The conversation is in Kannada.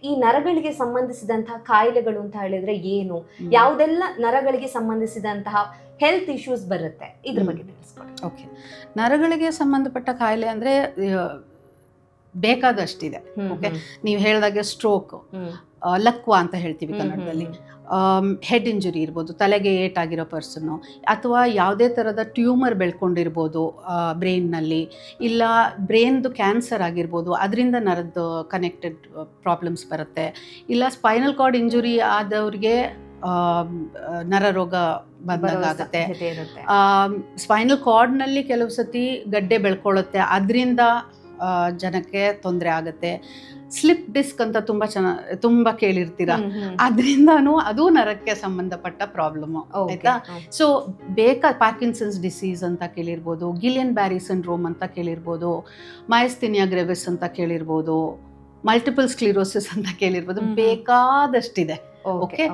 ಈ ನರಗಳಿಗೆ ಸಂಬಂಧಿಸಿದಂತಹ ಕಾಯಿಲೆಗಳು ಅಂತ ಹೇಳಿದ್ರೆ ಏನು, ಯಾವುದೆಲ್ಲ ನರಗಳಿಗೆ ಸಂಬಂಧಿಸಿದಂತಹ ಹೆಲ್ತ್ ಇಶ್ಯೂಸ್ ಬರುತ್ತೆ, ಇದ್ರ ಬಗ್ಗೆ ತಿಳಿಸ್ಕೊಡಿ. ಓಕೆ, ನರಗಳಿಗೆ ಸಂಬಂಧಪಟ್ಟ ಕಾಯಿಲೆ ಅಂದರೆ ಬೇಕಾದಷ್ಟಿದೆ. ಓಕೆ, ನೀವು ಹೇಳಿದಾಗೆ ಸ್ಟ್ರೋಕ್, ಲಕ್ವ ಅಂತ ಹೇಳ್ತೀವಿ ಕನ್ನಡದಲ್ಲಿ, ಹೆಡ್ ಇಂಜುರಿ ಇರ್ಬೋದು, ತಲೆಗೆ ಏಟಾಗಿರೋ ಪರ್ಸನ್ನು, ಅಥವಾ ಯಾವುದೇ ಥರದ ಟ್ಯೂಮರ್ ಬೆಳ್ಕೊಂಡಿರ್ಬೋದು ಬ್ರೈನ್ನಲ್ಲಿ, ಇಲ್ಲ ಬ್ರೈನ್ದು ಕ್ಯಾನ್ಸರ್ ಆಗಿರ್ಬೋದು, ಅದರಿಂದ ನರದ್ದು ಕನೆಕ್ಟೆಡ್ ಪ್ರಾಬ್ಲಮ್ಸ್ ಬರುತ್ತೆ, ಇಲ್ಲ ಸ್ಪೈನಲ್ ಕಾರ್ಡ್ ಇಂಜುರಿ ಆದವ್ರಿಗೆ ನರರೋಗ ಬಂದಂಗಾಗುತ್ತೆ. ಸ್ಪೈನಲ್ ಕಾರ್ಡ್ನಲ್ಲಿ ಕೆಲವು ಸತಿ ಗಡ್ಡೆ ಬೆಳ್ಕೊಳ್ಳುತ್ತೆ, ಅದರಿಂದ ಜನಕ್ಕೆ ತೊಂದರೆ ಆಗುತ್ತೆ. ಸ್ಲಿಪ್ ಡಿಸ್ಕ್ ಅಂತ ತುಂಬ ಕೇಳಿರ್ತೀರ, ಅದರಿಂದನೂ ಅದು ನರಕ್ಕೆ ಸಂಬಂಧಪಟ್ಟ ಪ್ರಾಬ್ಲಮ್ಮು, ಆಯ್ತಾ. ಸೊ ಪಾರ್ಕಿನ್ಸನ್ಸ್ ಡಿಸೀಸ್ ಅಂತ ಕೇಳಿರ್ಬೋದು, ಗಿಲಿಯನ್ ಬ್ಯಾರಿ ಸಿಂಡ್ರೋಮ್ ಅಂತ ಕೇಳಿರ್ಬೋದು, ಮಯಸ್ಥೀನಿಯಾ ಗ್ರೆವಿಸ್ ಅಂತ ಕೇಳಿರ್ಬೋದು, ಮಲ್ಟಿಪಲ್ ಸ್ಕ್ಲಿರೋಸಿಸ್ ಅಂತ ಕೇಳಿರ್ಬೋದು, ಬೇಕಾದಷ್ಟಿದೆ. ಓಕೆ.